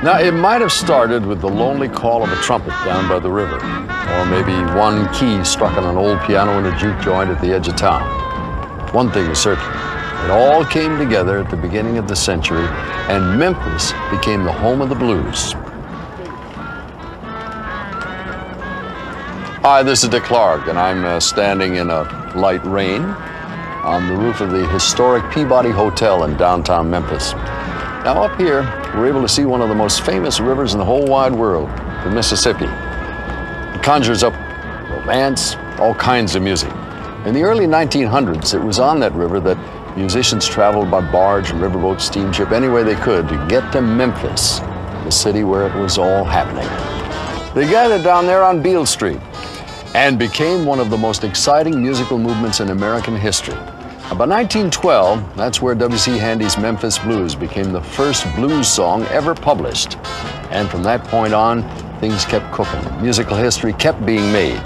Now, it might have started with the lonely call of a trumpet down by the river, or maybe one key struck on an old piano in a juke joint at the edge of town. One thing is certain, it all came together at the beginning of the century, and Memphis became the home of the blues. Hi, this is Dick Clark, and I'm standing in a light rain on the roof of the historic Peabody Hotel in downtown Memphis. Now, up here, we're able to see one of the most famous rivers in the whole wide world, the Mississippi. It conjures up romance, all kinds of music. In the early 1900s, it was on that river that musicians traveled by barge, riverboat, steamship, any way they could to get to Memphis, the city where it was all happening. They gathered down there on Beale Street and became one of the most exciting musical movements in American history. By 1912, that's where W.C. Handy's Memphis Blues became the first blues song ever published. And from that point on, things kept cooking. Musical history kept being made.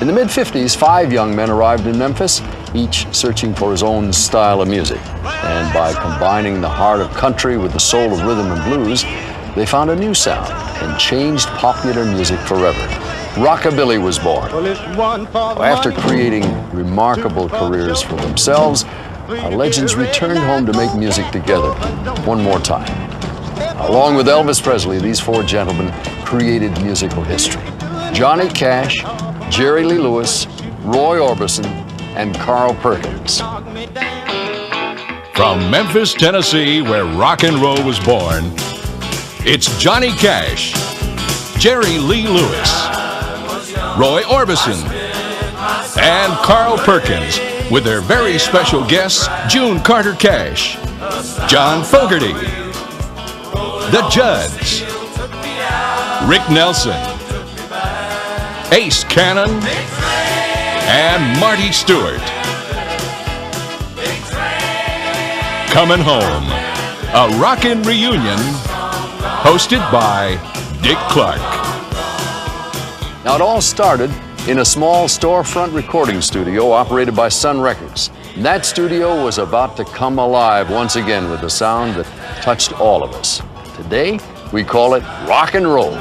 In the mid-50s, 5 young men arrived in Memphis, each searching for his own style of music. And by combining the heart of country with the soul of rhythm and blues, they found a new sound and changed popular music forever. Rockabilly was born. After creating remarkable careers for themselves, our legends returned home to make music together one more time. Along with Elvis Presley, these 4 gentlemen created musical history. Johnny Cash, Jerry Lee Lewis, Roy Orbison, and Carl Perkins. From Memphis, Tennessee, where rock and roll was born, it's Johnny Cash, Jerry Lee Lewis, Roy Orbison, and Carl Perkins, with their very special guests, June Carter Cash, John Fogerty, The Judds, Rick Nelson, Ace Cannon, and Marty Stewart. Coming Home, a rockin' reunion hosted by Dick Clark. Now, it all started in a small storefront recording studio operated by Sun Records. That studio was about to come alive once again with a sound that touched all of us. Today, we call it rock and roll.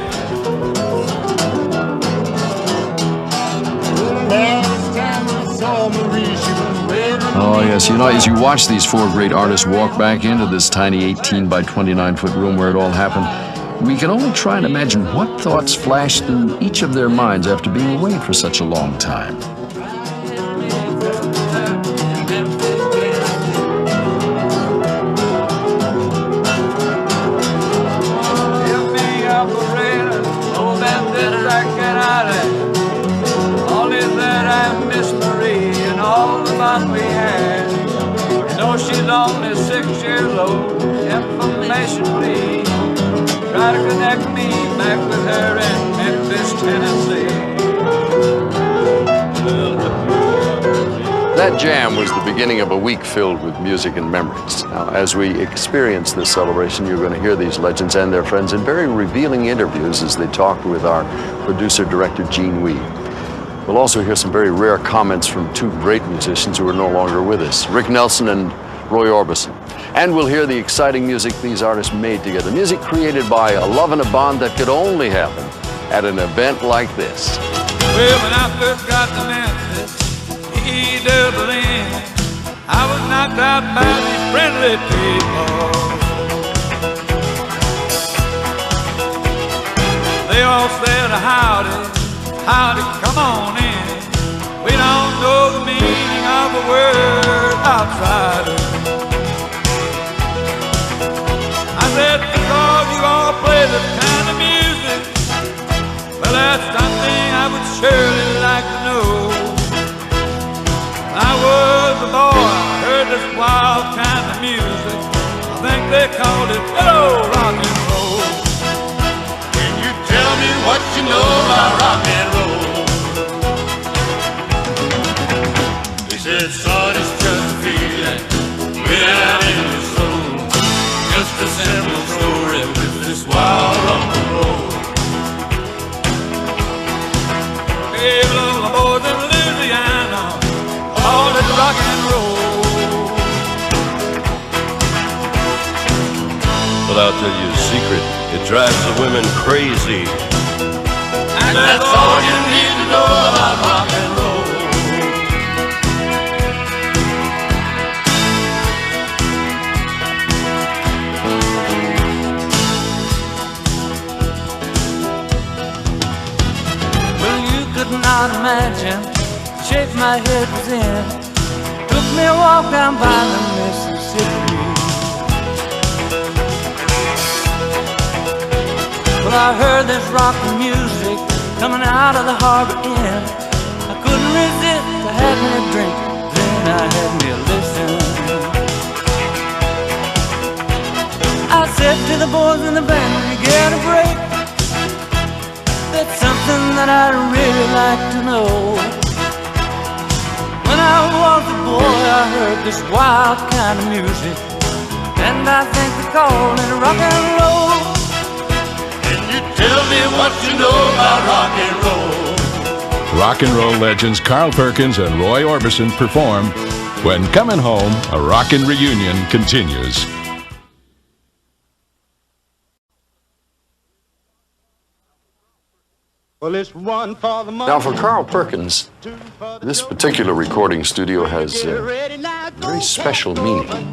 Oh, yes. You know, as you watch these 4 great artists walk back into this tiny 18 by 29-foot room where it all happened, we can only try and imagine what thoughts flashed through each of their minds after being away for such a long time. We had. You know she's only 6 years old. Information, please. Try to connect me back with her in Memphis, Tennessee. That jam was the beginning of a week filled with music and memories. Now, as we experience this celebration, you're going to hear these legends and their friends in very revealing interviews as they talk with our producer-director, Gene Wee. We'll also hear some very rare comments from 2 great musicians who are no longer with us, Rick Nelson and Roy Orbison. And we'll hear the exciting music these artists made together, music created by a love and a bond that could only happen at an event like this. Well, when I first got to Memphis, I was knocked out by these friendly people. They all said howdy. Howdy, come on in. We don't know the meaning of the word outsider. I said, because you all play this kind of music, well, that's something I would surely like to know. When I was a boy, I heard this wild kind of music. I think they called it good old rock and roll. Can you tell me what you know about rock and roll? They said, son, it's just a feeling way out in the soul. Just a simple story with this wild rock and roll. Hey, little boys in Louisiana, all this rock and roll. For I'll tell you a secret. It drives the women crazy. And that's all you need to know about rock and roll. Well, you could not imagine the shape my head was in. Took me a walk down by the Mississippi. Well, I heard this rockin' music coming out of the harbor inn. I couldn't resist, I had me a drink, then I had me a listen. I said to the boys in the band, when you get a break, that's something that I'd really like to know. When I was a boy, I heard this wild kind of music, and I think they call it rock and roll. Tell me what you know about rock and roll. Rock and roll legends Carl Perkins and Roy Orbison perform When Coming Home, a Rockin' Reunion continues. Well, it's one for the money. Now, for Carl Perkins, this particular recording studio has a very special meaning.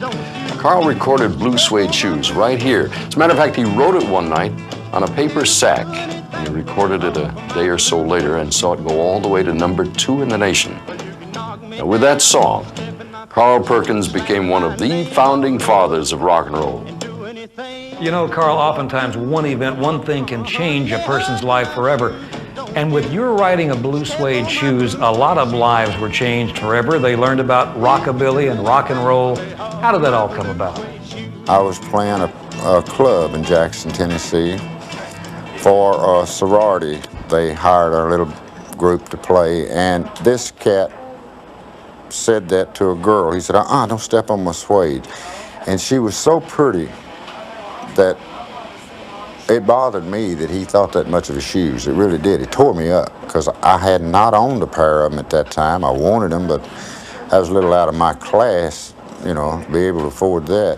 Carl recorded Blue Suede Shoes right here. As a matter of fact, he wrote it one night on a paper sack. And he recorded it a day or so later and saw it go all the way to #2 in the nation. Now, with that song, Carl Perkins became one of the founding fathers of rock and roll. You know, Carl, oftentimes one event, one thing can change a person's life forever. And with your writing of Blue Suede Shoes, a lot of lives were changed forever. They learned about rockabilly and rock and roll. How did that all come about? I was playing a club in Jackson, Tennessee for a sorority. They hired our little group to play, and this cat said that to a girl. He said, don't step on my suede. And she was so pretty that it bothered me that he thought that much of his shoes. It really did. It tore me up because I had not owned a pair of them at that time. I wanted them, but I was a little out of my class, you know, to be able to afford that.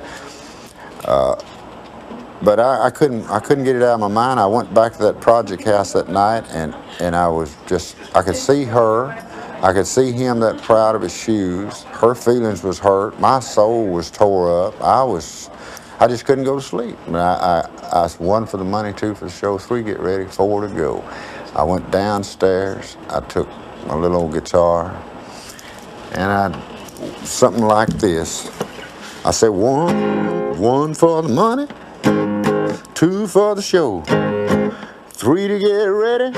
But I couldn't get it out of my mind. I went back to that project house that night, and I was just, I could see her, I could see him that proud of his shoes. Her feelings was hurt. My soul was tore up. I just couldn't go to sleep. I 1 for the money, 2 for the show, 3 get ready, 4 to go. I went downstairs. I took my little old guitar, and something like this. I said, 1 for the money, 2 for the show, 3 to get ready.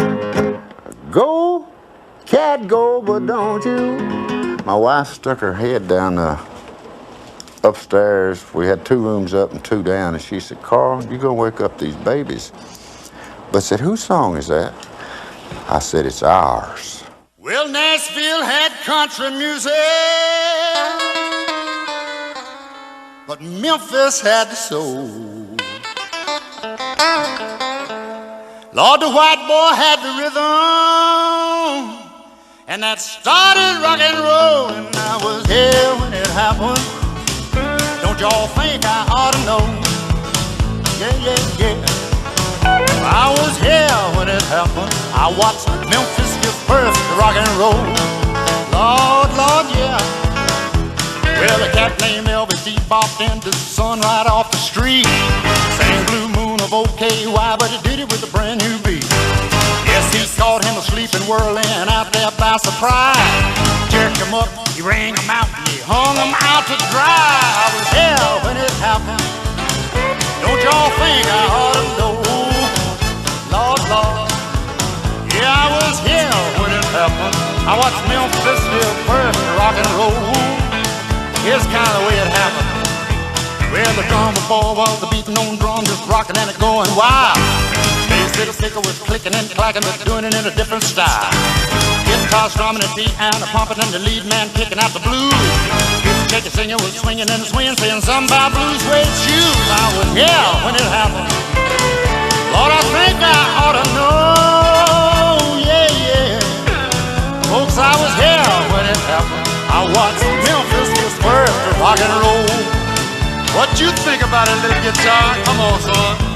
Go, cat, go, but don't you. My wife stuck her head down upstairs. We had 2 rooms up and 2 down, and she said, Carl, you're gonna wake up these babies. But I said, whose song is that? I said, it's ours. Well, Nashville had country music, but Memphis had the soul. Lord, the white boy had the rhythm, and that started rock and roll, and I was here when it happened. Don't y'all think I ought to know? Yeah. I was here when it happened. I watched Memphis give birth to rock and roll. Lord, yeah. Well, a cat named Elvis, he bopped into the sun right off the street. Sang Blue Moon of OKY, but he did it with a brand new beat. Yes, he caught him asleep and whirling out there by surprise. Jerked him up, he rang him out, and he hung him out to dry. I was here when it happened. Don't y'all think I ought to know? Lord, yeah, I was here when it happened. I watched Memphis live first to rock and roll. Here's kind of the way it happened. Well, the drummer boy was the beating on drum, just rocking and it going wild. Bass little sticker was clicking and clacking, but doing it in a different style. Guitar strumming and piano pumping, and the lead man kicking out the blues. Check the singer was swinging and swinging, saying something about Blue Suede Shoes. I was here when it happened. Lord, I think I ought to know, yeah. Folks, I was here when it happened. I watched Memphis give birth to rock and roll. What What you think about a little guitar? Come on, son.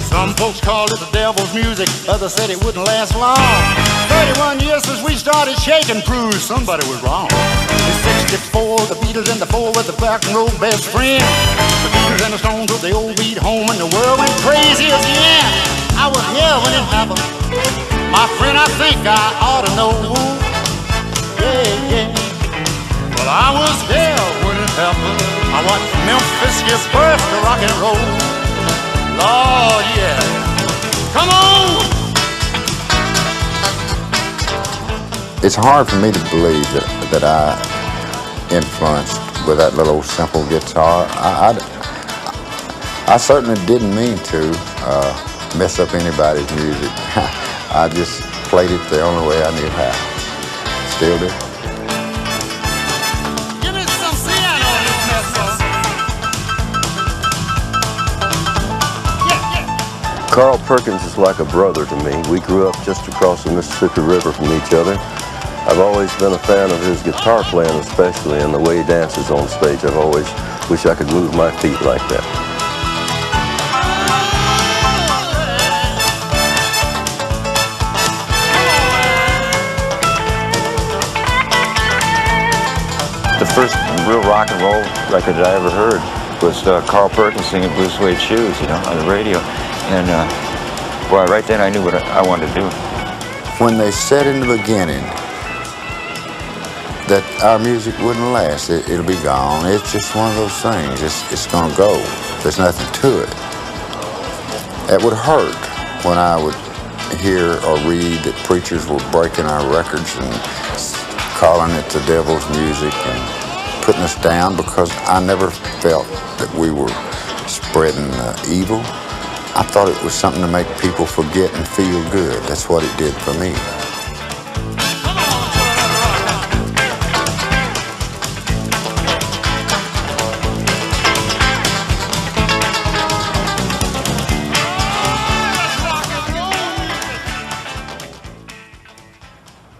Some folks called it the devil's music, others said it wouldn't last long. 31 years since we started shaking proves somebody was wrong. In 64, the Beatles in the four with the rock and roll best friend. The Beatles and the Stones with the old beat home and the world went crazy again. I was here when it happened. My friend, I think I ought to know. Yeah, yeah. Well, I was there when it happened. I watched Memphis give birth to rock and roll. Lord, yeah. Come on! It's hard for me to believe that I influenced with that little simple guitar. I certainly didn't mean to mess up anybody's music. I just played it the only way I knew how. Still do. Carl Perkins is like a brother to me. We grew up just across the Mississippi River from each other. I've always been a fan of his guitar playing, especially, and the way he dances on stage. I've always wished I could move my feet like that. The first real rock and roll record that I ever heard was Carl Perkins singing Blue Suede Shoes, you know, on the radio. And boy, right then I knew what I wanted to do. When they said in the beginning that our music wouldn't last, it'll be gone. It's just one of those things. It's gonna go. There's nothing to it. It would hurt when I would hear or read that preachers were breaking our records and calling it the devil's music and putting us down, because I never felt that we were spreading evil. I thought it was something to make people forget and feel good. That's what it did for me.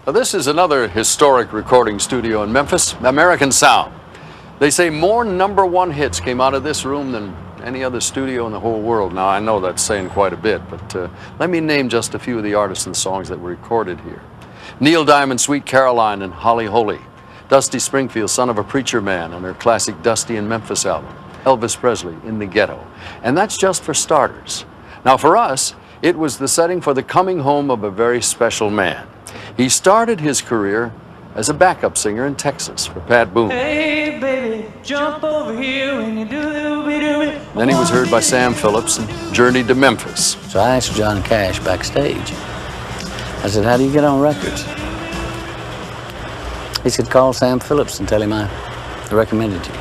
Now, this is another historic recording studio in Memphis, American Sound. They say more #1 hits came out of this room than any other studio in the whole world. Now, I know that's saying quite a bit, but let me name just a few of the artists and songs that were recorded here. Neil Diamond, Sweet Caroline and Holly Holy. Dusty Springfield, Son of a Preacher Man, and her classic Dusty in Memphis album. Elvis Presley, In the Ghetto. And that's just for starters. Now, for us, it was the setting for the coming home of a very special man. He started his career as a backup singer in Texas for Pat Boone. Hey, baby, jump over here when you do it. Then he was heard by Sam Phillips and journeyed to Memphis. So I asked Johnny Cash backstage. I said, how do you get on records? He said, call Sam Phillips and tell him I recommended you.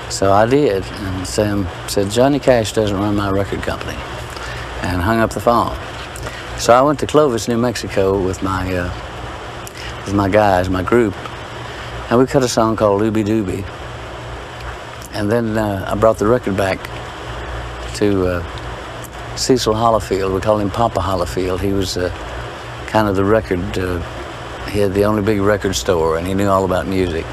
So I did, and Sam said, Johnny Cash doesn't run my record company, and hung up the phone. So I went to Clovis, New Mexico with my guys, my group, and we cut a song called Looby Dooby. And then I brought the record back to Cecil Hollifield. We called him Papa Hollifield. He was kind of the record, he had the only big record store, and he knew all about music.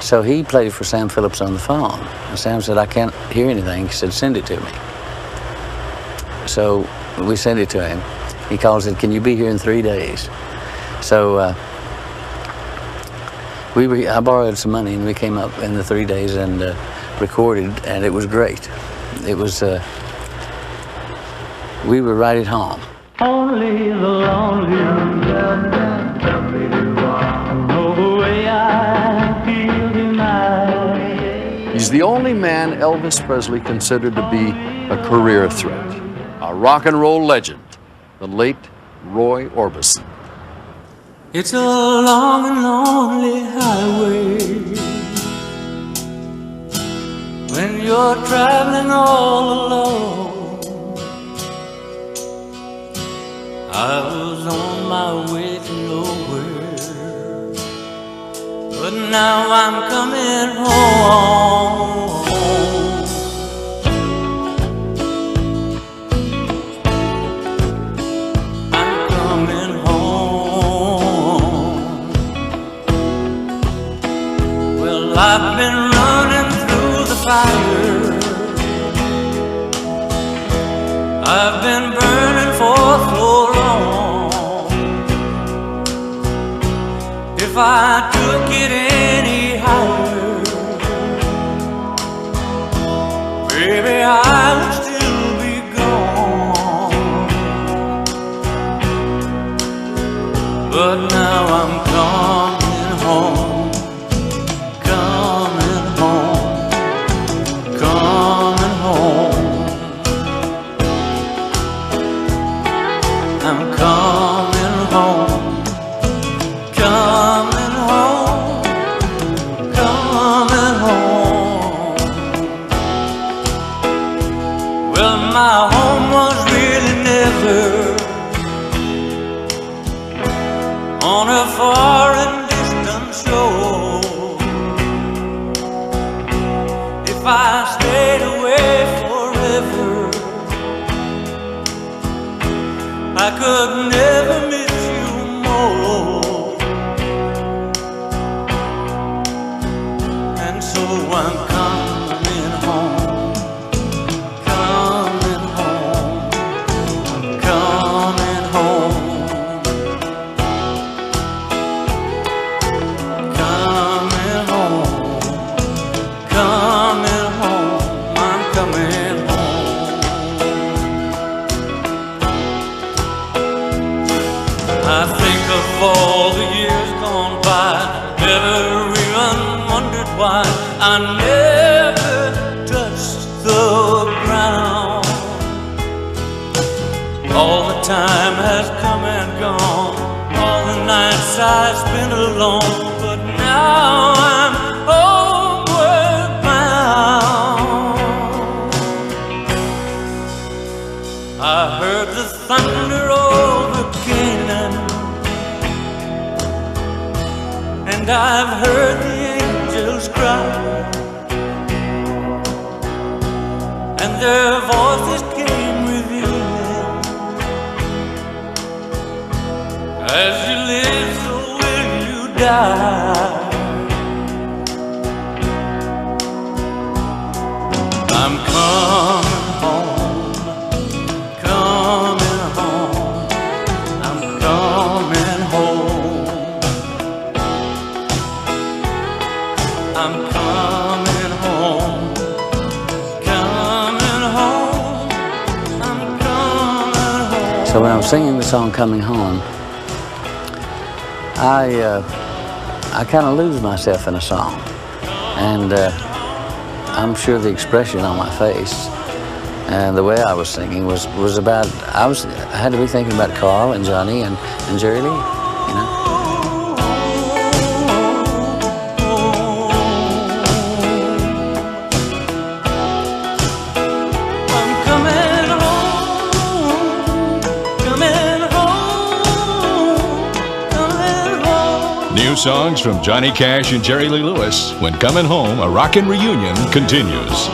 So he played it for Sam Phillips on the phone. And Sam said, I can't hear anything. He said, send it to me. So we sent it to him. He called and said, can you be here in 3 days? So I borrowed some money, and we came up in the 3 days and recorded, and it was great. It was, we were right at home. Only the lonely know the way I feel tonight. He's the only man Elvis Presley considered to be a career threat. A rock and roll legend, the late Roy Orbison. It's a long and lonely highway when you're traveling all alone. I was on my way to nowhere, but now I'm coming home. I'm coming home. Well, I've been running through the fire, I've been burning for so long. If I took it any higher, baby, I would still be gone. But now I'm coming home, coming home, coming home. I'm coming home, coming home, coming home. Well, my home was really never on a far and distant shore. If I stayed away forever, I could never miss you more. And so I'm coming home, coming home, coming home, coming home, coming home, I'm coming home. I think of all the years gone by, never even wondered why I never touched the ground. All the time has come and gone, all the nights I spent alone, but now I'm homeward bound. I heard the thunder over Canaan, and I've heard the angels cry, and their voices came revealing, as you live, so will you die. I'm coming home, coming home, I'm coming home. I'm coming home, coming home, I'm coming home. So when I'm singing the song Coming Home, I kind of lose myself in a song. And I'm sure the expression on my face and the way I was singing was about, I had to be thinking about Carl and Johnny and Jerry Lee, you know. New songs from Johnny Cash and Jerry Lee Lewis. When Coming Home, a Rockin' reunion continues.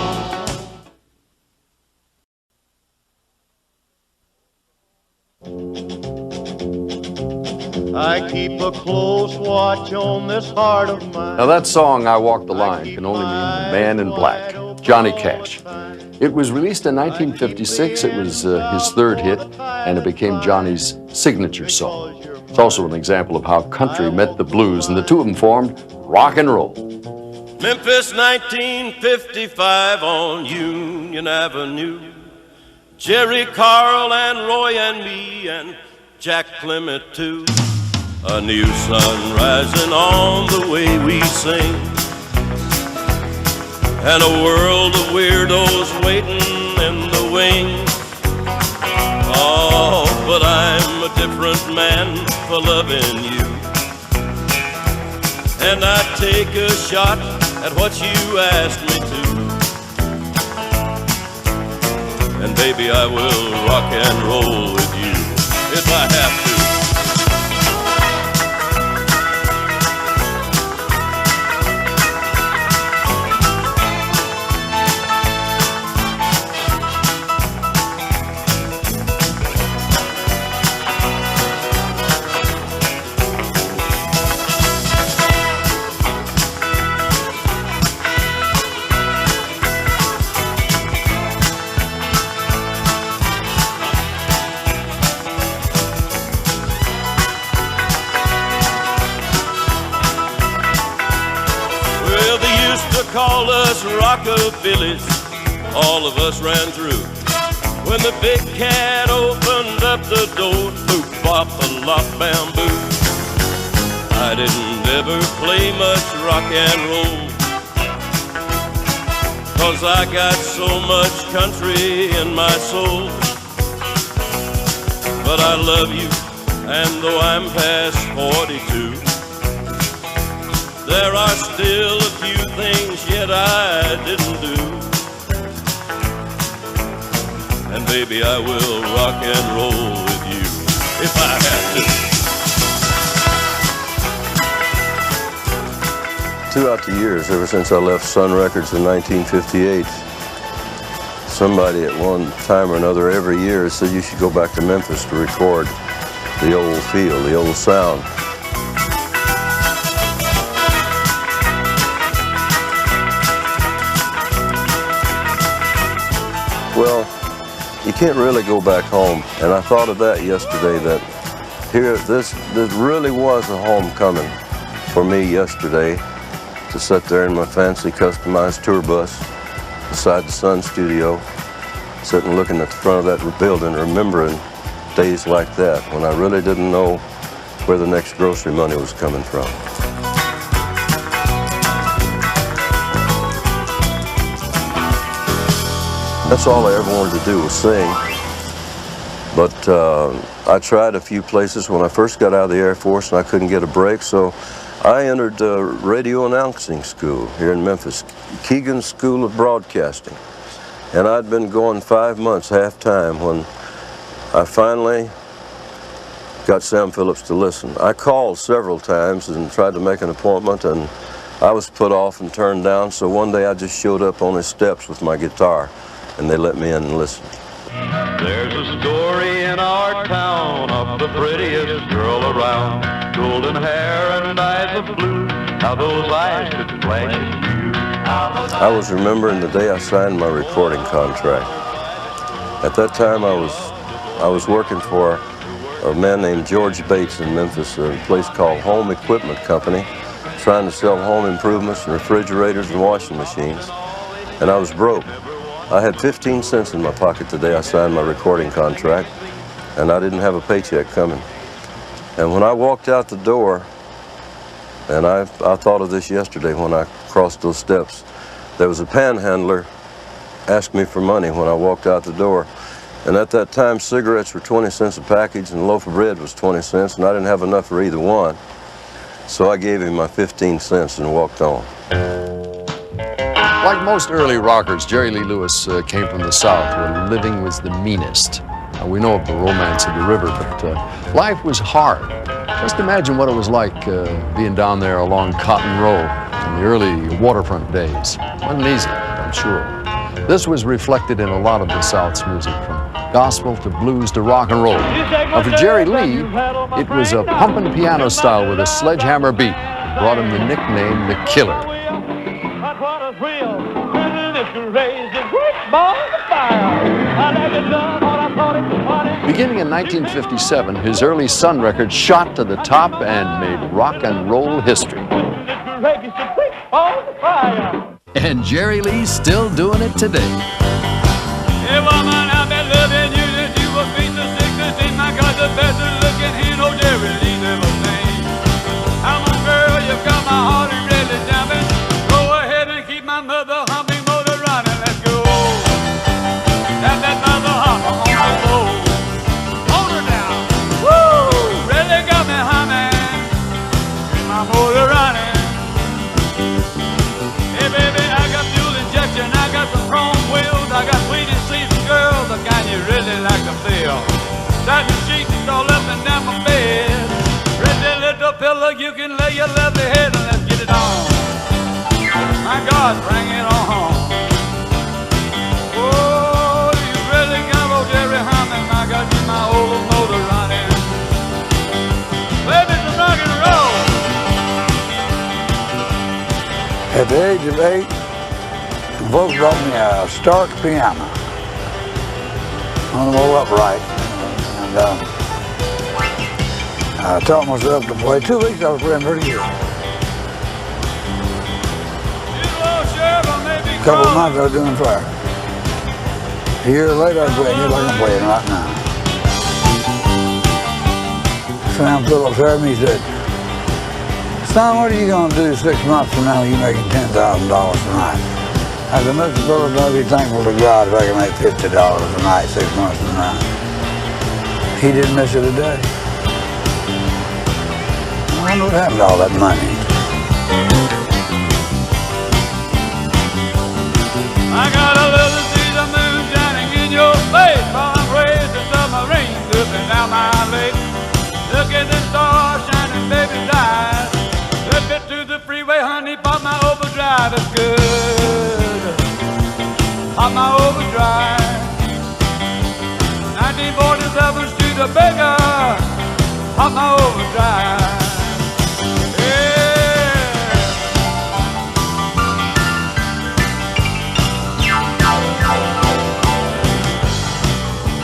I keep a close watch on this heart of mine. Now that song, I Walk the Line, can only mean the Man in Black, Johnny Cash. It was released in 1956. It was his third hit, and it became Johnny's signature song. It's also an example of how country met the blues, and the two of them formed rock and roll. Memphis, 1955 on Union Avenue. Jerry, Carl, and Roy, and me, and Jack Clement too. A new sun rising on the way we sing, and a world of weirdos waiting in the wings. Oh, but I'm a different man for loving you, and I take a shot at what you asked me to. And baby, I will rock and roll with you if I have to. called us Rockabillies, all of us ran through. When the big cat opened up the door, boop, bop, a lop, bamboo. I didn't ever play much rock and roll, 'cause I got so much country in my soul. But I love you, and though I'm past 42, there are still a few things yet I didn't do. And baby, I will rock and roll with you if I have to. Throughout the years, ever since I left Sun Records in 1958, somebody at one time or another every year said you should go back to Memphis to record the old feel, the old sound. Well, you can't really go back home, and I thought of that yesterday, that here, this really was a homecoming for me yesterday, to sit there in my fancy customized tour bus beside the Sun Studio, sitting looking at the front of that building, remembering days like that when I really didn't know where the next grocery money was coming from. That's all I ever wanted to do was sing. But I tried a few places when I first got out of the Air Force and I couldn't get a break, so I entered radio announcing school here in Memphis, Keegan School of Broadcasting. And I'd been going 5 months, half-time, when I finally got Sam Phillips to listen. I called several times and tried to make an appointment, and I was put off and turned down, so one day I just showed up on his steps with my guitar, and they let me in and listen. There's a story in our town of the prettiest girl around. Golden hair and eyes of blue, how those eyes could flash at you. I was remembering the day I signed my recording contract. At that time I was working for a man named George Bates in Memphis, a place called Home Equipment Company, trying to sell home improvements and refrigerators and washing machines. And I was broke. I had 15 cents in my pocket the day I signed my recording contract, and I didn't have a paycheck coming. And when I walked out the door, and I thought of this yesterday when I crossed those steps, there was a panhandler asked me for money when I walked out the door. And at that time, cigarettes were 20 cents a package and a loaf of bread was 20 cents, and I didn't have enough for either one. So I gave him my 15 cents and walked on. Like most early rockers, Jerry Lee Lewis came from the South, where living was the meanest. We know of the romance of the river, but life was hard. Just imagine what it was like being down there along Cotton Row in the early waterfront days. Wasn't easy, I'm sure. This was reflected in a lot of the South's music, from gospel to blues to rock and roll. Now for Jerry Lee, it was a pumping piano style with a sledgehammer beat that brought him the nickname The Killer. Beginning in 1957, his early Sun record shot to the top and made rock and roll history. And Jerry Lee's still doing it today. Hey woman, I've been loving you since you was 16. My God, the best looking hero Jerry Lee ever seen. I'm a girl, you've got my heart and really jumping. Go ahead and keep my mother humping motor running. Let's go. Have that mother humper on the road. Hold her down. Woo! Really got me humming. Keep my motor running. Hey baby, I got fuel injection, I got some chrome wheels, I got sweet and seasoned girls, the kind you really like to feel. Satin sheets all up and down my bed. Pretty little pillow, you can lay your lovely head and let's get it on. My God, bring it on. Oh, you really got old Jerry humming, my God, keep my old motor running. Baby, some rock and roll. At the age of 8, folks brought me a Stark piano, one of them all upright, and I taught myself to play. 2 weeks I was playing pretty good. You know, sure. A couple of months I was doing fire. A year later I was playing just like I'm playing right now. Sam Phillips heard me, he said, "Son, what are you going to do 6 months from now when you're making $10,000 a night?" I said, "Mr. Phillips, I'll be thankful to God if I can make $50 a night 6 months from now." He didn't miss it a day. I wonder what happened to all that money. I got a little seed of moon shining in your face, while I'm raising submarines up and down my lake. Look at the stars shining, baby's eyes. Slip it to the freeway, honey, pop my overdrive. It's good. Pop my overdrive. 1947 Street of Baker. Pop my overdrive.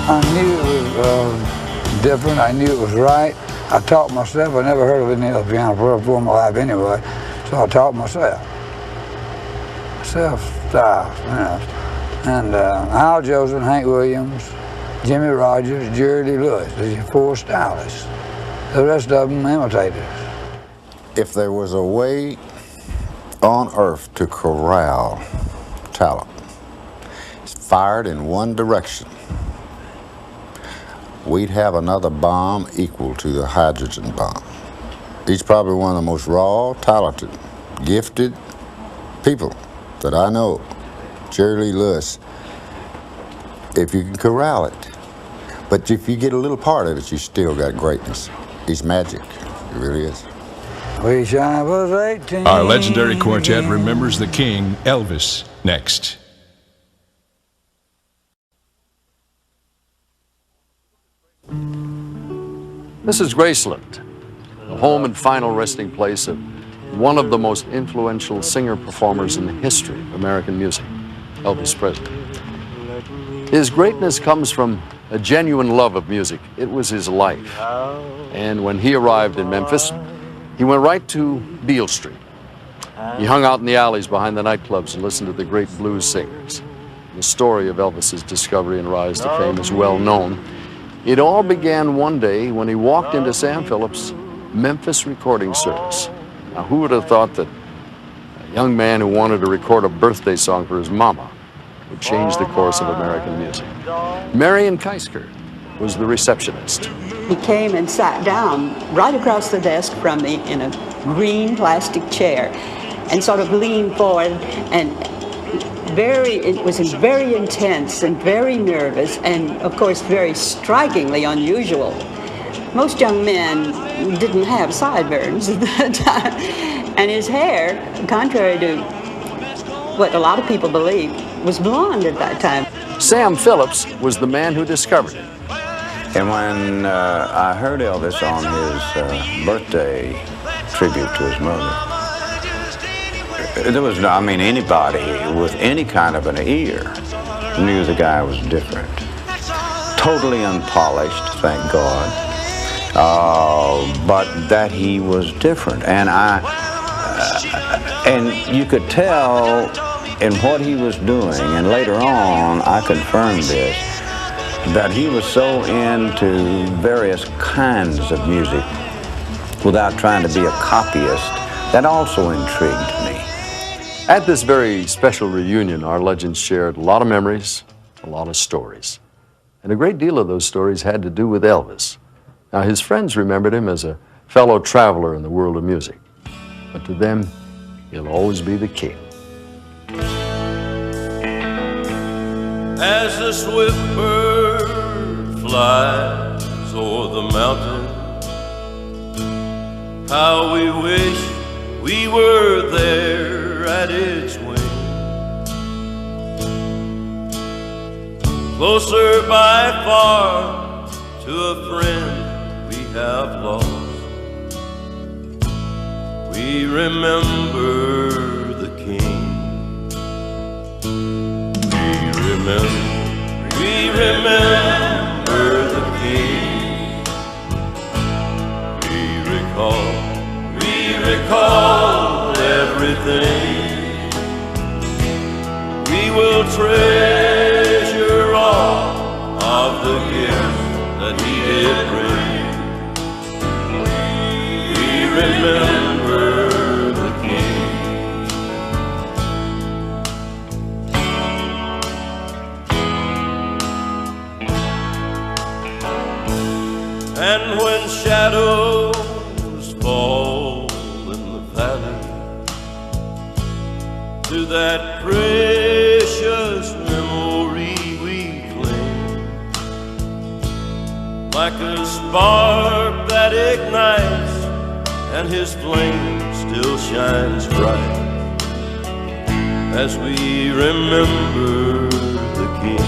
I knew it was different. I knew it was right. I taught myself. I never heard of any other piano player before in my life anyway, so I taught myself. Self-style, you know. And Al Jolson, Hank Williams, Jimmy Rogers, Jerry Lee Lewis. These are 4 stylists. The rest of them imitators. If there was a way on earth to corral talent, it's fired in one direction, we'd have another bomb equal to the hydrogen bomb. He's probably one of the most raw, talented, gifted people that I know. Jerry Lee Lewis, if you can corral it. But if you get a little part of it, you still got greatness. He's magic, he really is. Wish I was 18. Our legendary quartet remembers the king, Elvis, next. This is Graceland, the home and final resting place of one of the most influential singer-performers in the history of American music, Elvis Presley. His greatness comes from a genuine love of music. It was his life. And when he arrived in Memphis, he went right to Beale Street. He hung out in the alleys behind the nightclubs and listened to the great blues singers. The story of Elvis's discovery and rise to fame is well known. It all began one day when he walked into Sam Phillips' Memphis recording service. Now, who would have thought that a young man who wanted to record a birthday song for his mama would change the course of American music? Marion Keisker was the receptionist. He came and sat down right across the desk from me in a green plastic chair and sort of leaned forward, and it was very intense and very nervous and, of course, very strikingly unusual. Most young men didn't have sideburns at that time, and his hair, contrary to what a lot of people believe, was blonde at that time. Sam Phillips was the man who discovered it. And when I heard Elvis on his birthday tribute to his mother, there was no, I mean, anybody with any kind of an ear knew the guy was different. Totally unpolished, thank God, but that he was different. And and you could tell in what he was doing, and later on I confirmed this, that he was so into various kinds of music without trying to be a copyist. That also intrigued me. At this very special reunion, our legends shared a lot of memories, a lot of stories. And a great deal of those stories had to do with Elvis. Now, his friends remembered him as a fellow traveler in the world of music. But to them, he'll always be the king. As the swift bird flies o'er the mountain, how we wish we were there at its wing. Closer by far to a friend we have lost. We remember the king. We remember the king. We recall everything. treasure all of the gifts that he did bring. We remember the King. And when shadows fall in the valley, to that precious memory we cling, like a spark that ignites and his flame still shines bright, as we remember the King.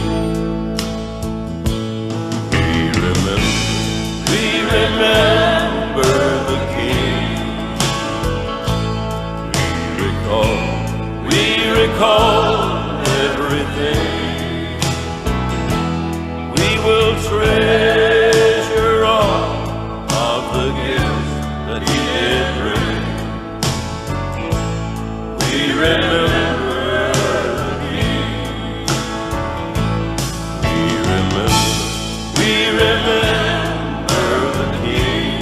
We remember the King. We recall everything. We will treasure all of the gifts that he did bring. We remember the King. We remember the King.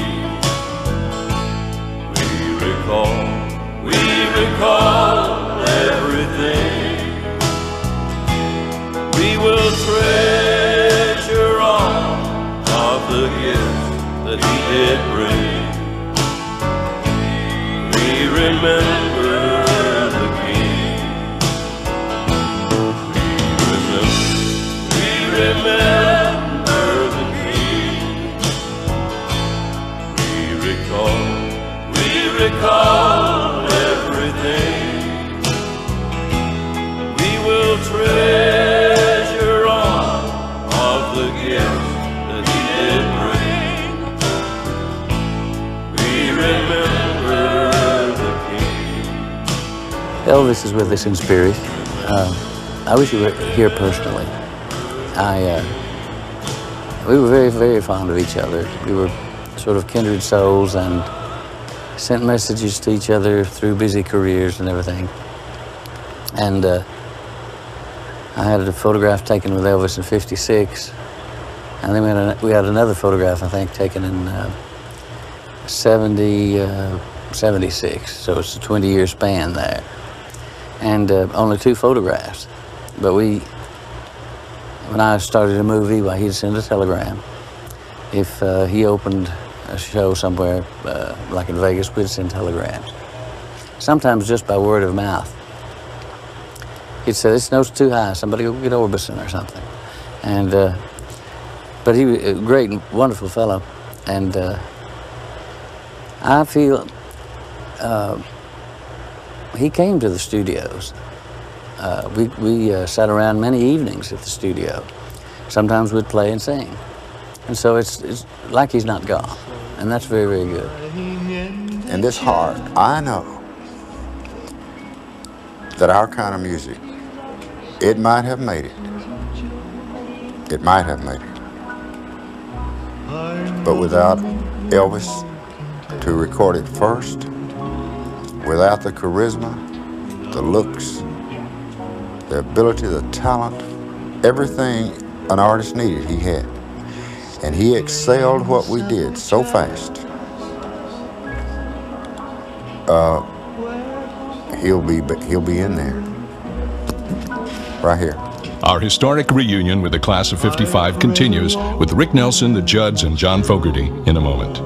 We recall everything. We will treasure all of the gifts that he did bring. We remember the King. We remember the King. We recall everything. We will treasure all of the gifts that he did bring. We remember the King. Elvis is with us in spirit. I wish he were here personally. We were very, very fond of each other. We were sort of kindred souls and sent messages to each other through busy careers and everything. And I had a photograph taken with Elvis in '56, and then we had another photograph, I think, taken in '76. So it's a 20-year span there, and only 2 photographs. But when I started a movie, well, he'd send a telegram. If he opened a show somewhere, like in Vegas, we'd send telegrams. Sometimes just by word of mouth. He'd say, "This note's too high, somebody go get Orbison or something." And, but he was a great and wonderful fellow. And I feel he came to the studios. We sat around many evenings at the studio. Sometimes we'd play and sing. And so it's like he's not gone. And that's very, very good. In this heart, I know that our kind of music, it might have made it. It might have made it. But without Elvis to record it first, without the charisma, the looks, the ability, the talent, everything an artist needed, he had. And he excelled what we did so fast. He'll be in there, right here. Our historic reunion with the class of '55 continues with Rick Nelson, the Judds, and John Fogerty in a moment.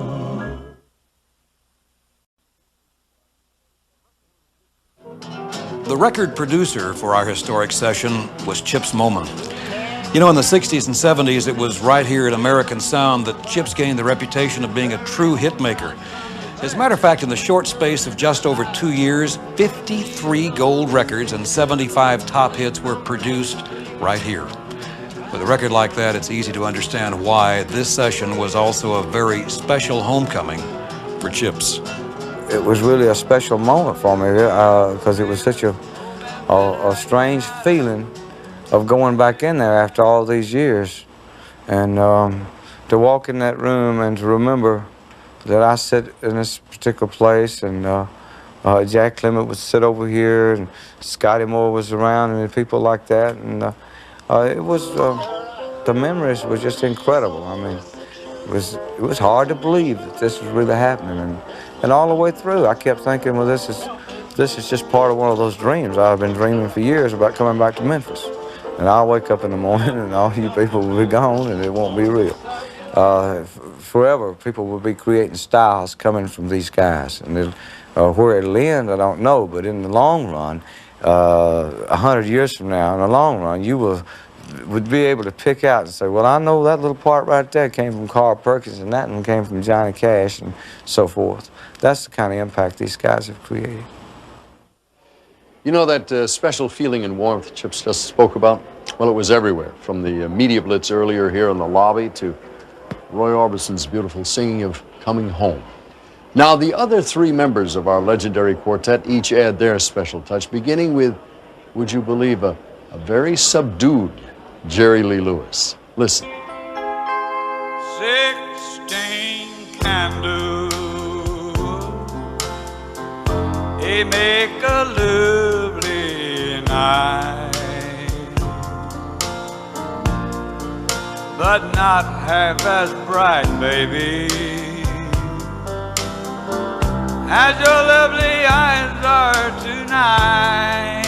The record producer for our historic session was Chips Moman. You know, in the 60s and 70s, it was right here at American Sound that Chips gained the reputation of being a true hit maker. As a matter of fact, in the short space of just over 2 years, 53 gold records and 75 top hits were produced right here. With a record like that, it's easy to understand why this session was also a very special homecoming for Chips. It was really a special moment for me because it was such a strange feeling of going back in there after all these years. And to walk in that room and to remember that I sit in this particular place and Jack Clement would sit over here, and Scotty Moore was around, and people like that. And it was, the memories were just incredible. I mean, it was hard to believe that this was really happening. And all the way through, I kept thinking, well, this is just part of one of those dreams. I've been dreaming for years about coming back to Memphis. And I'll wake up in the morning and all you people will be gone and it won't be real. Forever, people will be creating styles coming from these guys. And where it'll end, I don't know, but in the long run, 100 years from now, in the long run, you would be able to pick out and say, well, I know that little part right there came from Carl Perkins and that one came from Johnny Cash and so forth. That's the kind of impact these guys have created. You know that special feeling and warmth Chips just spoke about? Well, it was everywhere, from the media blitz earlier here in the lobby to Roy Orbison's beautiful singing of Coming Home. Now, the other three members of our legendary quartet each add their special touch, beginning with, would you believe, a very subdued Jerry Lee Lewis. Listen. 16 candles, they make a lovely night, but not half as bright, baby, as your lovely eyes are tonight.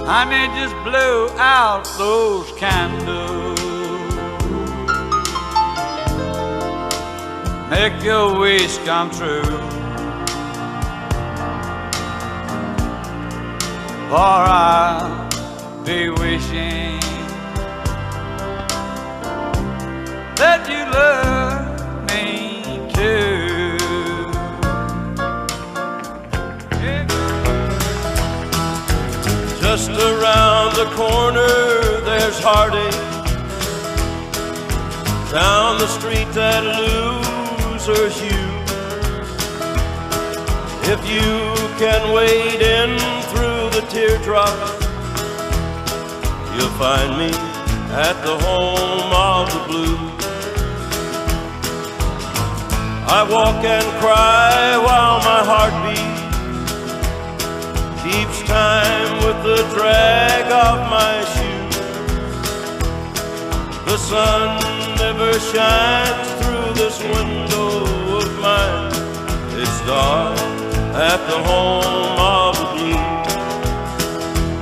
I may just blow out those candles, make your wish come true, for I'll be wishing that you love me too. Just around the corner there's heartache, down the street that loser's you. If you can wade in through the teardrops, you'll find me at the home of the blues. I walk and cry while my heart beats, keeps time with the drag of my shoes. The sun never shines through this window of mine. It's dark at the home of the blues.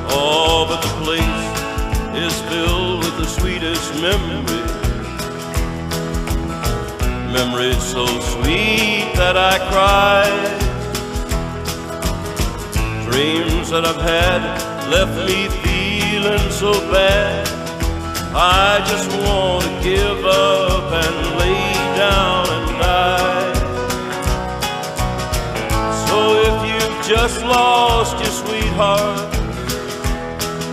Oh, but the place is filled with the sweetest memories, memories so sweet that I cry. Dreams that I've had left me feeling so bad, I just want to give up and lay down and die. So if you've just lost your sweetheart,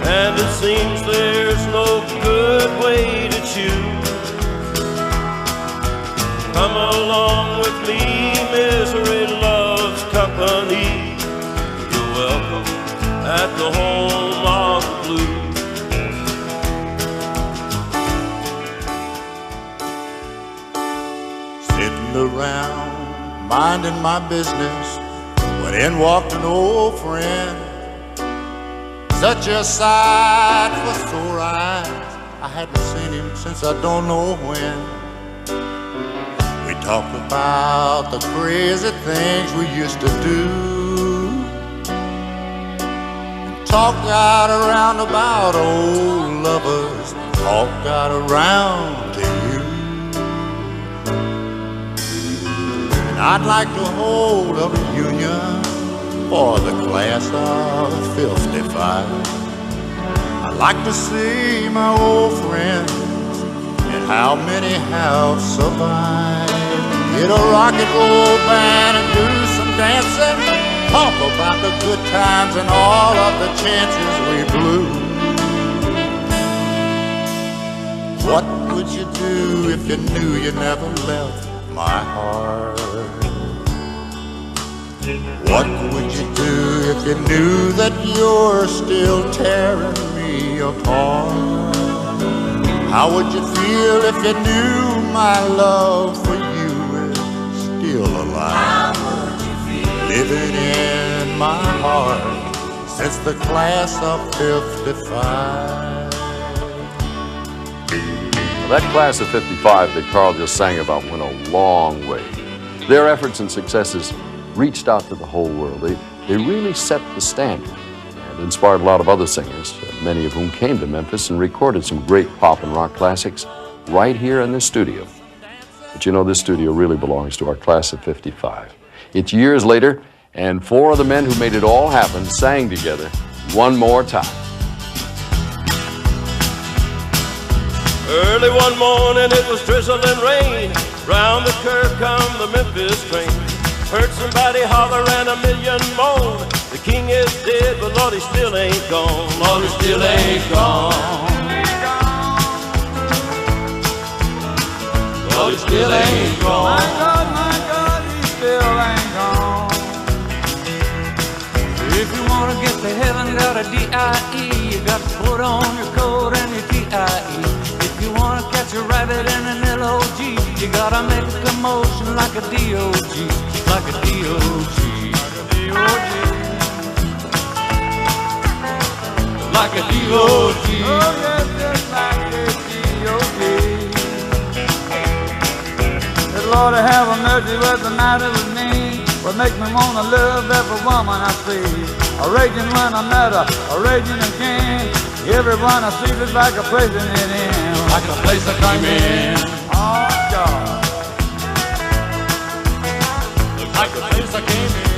and it seems there's no good way to choose, come along with me, misery loves company. Welcome at the home of the blues. Sitting around, minding my business, when in walked an old friend. Such a sight for sore eyes, I hadn't seen him since I don't know when. We talked about the crazy things we used to do, talk got around about old lovers, talk got around to you. And I'd like to hold a reunion for the class of 55. I'd like to see my old friends and how many have survived. Get a rock and roll band and do some dancing, talk about the good times and all of the chances we blew. What would you do if you knew you never left my heart? What would you do if you knew that you're still tearing me apart? How would you feel if you knew my love for you is still alive? living in my heart since the class of '55. That class of '55 that Carl just sang about went a long way. Their efforts and successes reached out to the whole world. They really set the standard and inspired a lot of other singers, many of whom came to Memphis and recorded some great pop and rock classics right here in this studio. But you know, this studio really belongs to our class of '55. It's years later, and four of the men who made it all happen sang together one more time. Early one morning it was drizzling rain. Round the curve come the Memphis train. Heard somebody holler and a million moan. The king is dead, but Lord, he still ain't gone. Lord, he still ain't gone. Lord, he still ain't gone. My God, he still ain't gone. If you want to get to heaven, got a D.I.E. You got to put on your coat and your T.I.E. If you want to catch a rabbit in an L.O.G., you got to make a commotion like a D.O.G. Like a D.O.G. Like a D.O.G. Oh, yes, just like a D.O.G. Lord, have a mercy, what's the matter with me? What makes me want to love every woman I see? A raging when I met her, a raging again. Everyone I see is like a place in it in. Like a place I came in. Oh, God. Like a place I came in.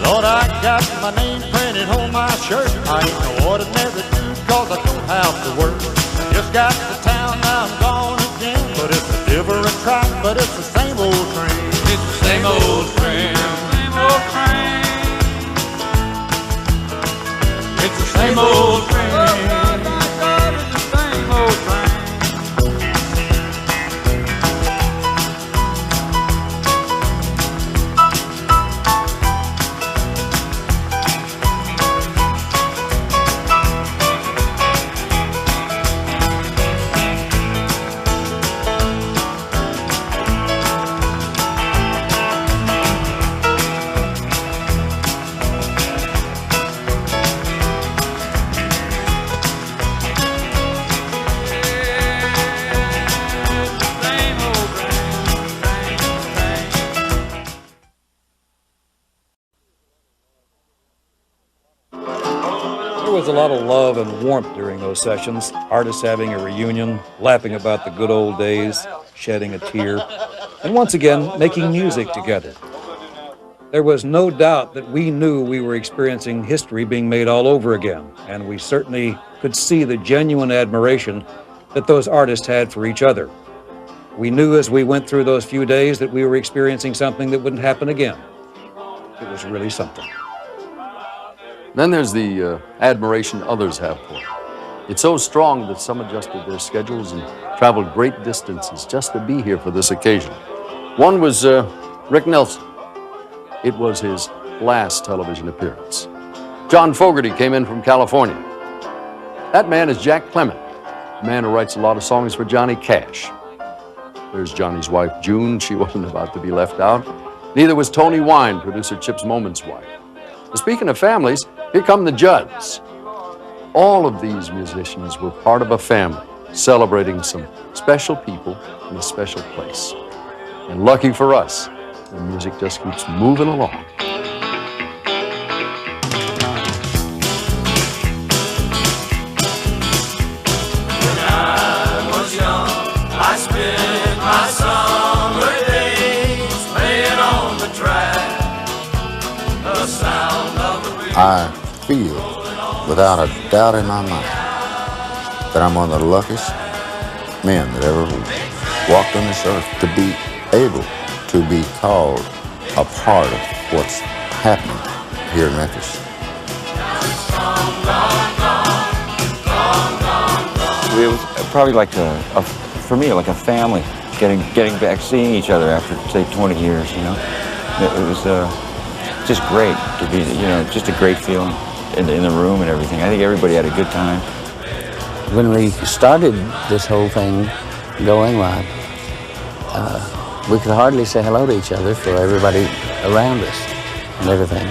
Lord, I got my name printed on my shirt. I ain't no ordinary dude, cause I don't have to work. I just got to town, now I'm gone again. But it's a different track, but it's the same old train. It's the same old train. Same old train. It's the same old train. Oh, my God, it's the same old train. There was a lot of love and warmth during those sessions, artists having a reunion, laughing about the good old days, shedding a tear, and once again, making music together. There was no doubt that we knew we were experiencing history being made all over again, and we certainly could see the genuine admiration that those artists had for each other. We knew as we went through those few days that we were experiencing something that wouldn't happen again. It was really something. Then there's the admiration others have for him. It's so strong that some adjusted their schedules and traveled great distances just to be here for this occasion. One was Rick Nelson. It was his last television appearance. John Fogerty came in from California. That man is Jack Clement, a man who writes a lot of songs for Johnny Cash. There's Johnny's wife, June. She wasn't about to be left out. Neither was Tony Wine, producer Chips Moman's wife. Speaking of families, here come the Judds. All of these musicians were part of a family, celebrating some special people in a special place. And lucky for us, the music just keeps moving along. When I was young, I spent my summer days playing on the track. The sound of the wind. I feel, without a doubt in my mind, that I'm one of the luckiest men that ever walked on this earth to be able to be called a part of what's happening here in Memphis. It was probably like for me, like a family, getting back, seeing each other after, say, 20 years, you know. It was just great to be, you know, just a great feeling in the room and everything. I think everybody had a good time. When we started this whole thing going live, we could hardly say hello to each other for everybody around us and everything.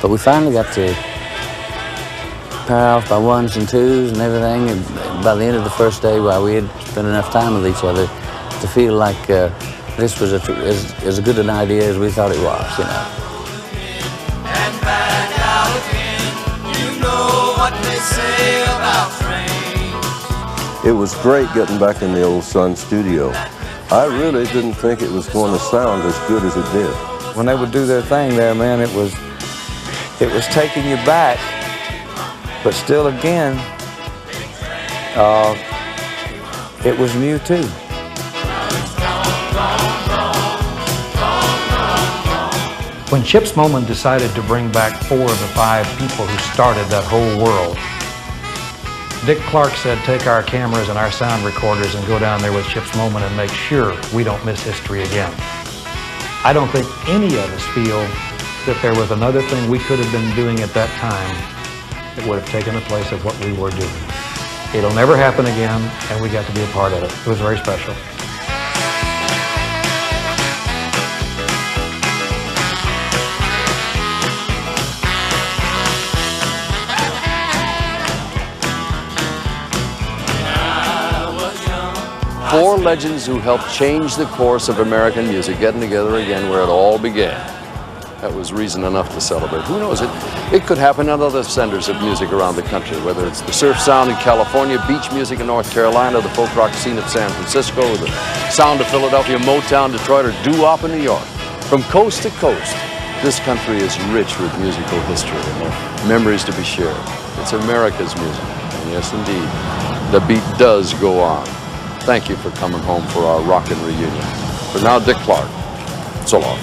But we finally got to pair off by ones and twos and everything, and by the end of the first day, while we had spent enough time with each other to feel like this was as good an idea as we thought it was, you know. And back out again, you know what they say about trains. It was great getting back in the old Sun Studio. I really didn't think it was going to sound as good as it did. When they would do their thing there, man, it was taking you back, but still again, it was new too. When Chips Moman decided to bring back 4 of the 5 people who started that whole world, Dick Clark said, take our cameras and our sound recorders and go down there with Chips Moman and make sure we don't miss history again. I don't think any of us feel that there was another thing we could have been doing at that time that would have taken the place of what we were doing. It'll never happen again, and we got to be a part of it. It was very special. Four legends who helped change the course of American music getting together again where it all began. That was reason enough to celebrate. Who knows, it could happen on other centers of music around the country, whether it's the surf sound in California, beach music in North Carolina, the folk rock scene of San Francisco, the sound of Philadelphia, Motown, Detroit, or doo-wop in New York. From coast to coast, this country is rich with musical history and memories to be shared. It's America's music, and yes indeed, the beat does go on. Thank you for coming home for our Rockin' reunion. For now, Dick Clark. So long.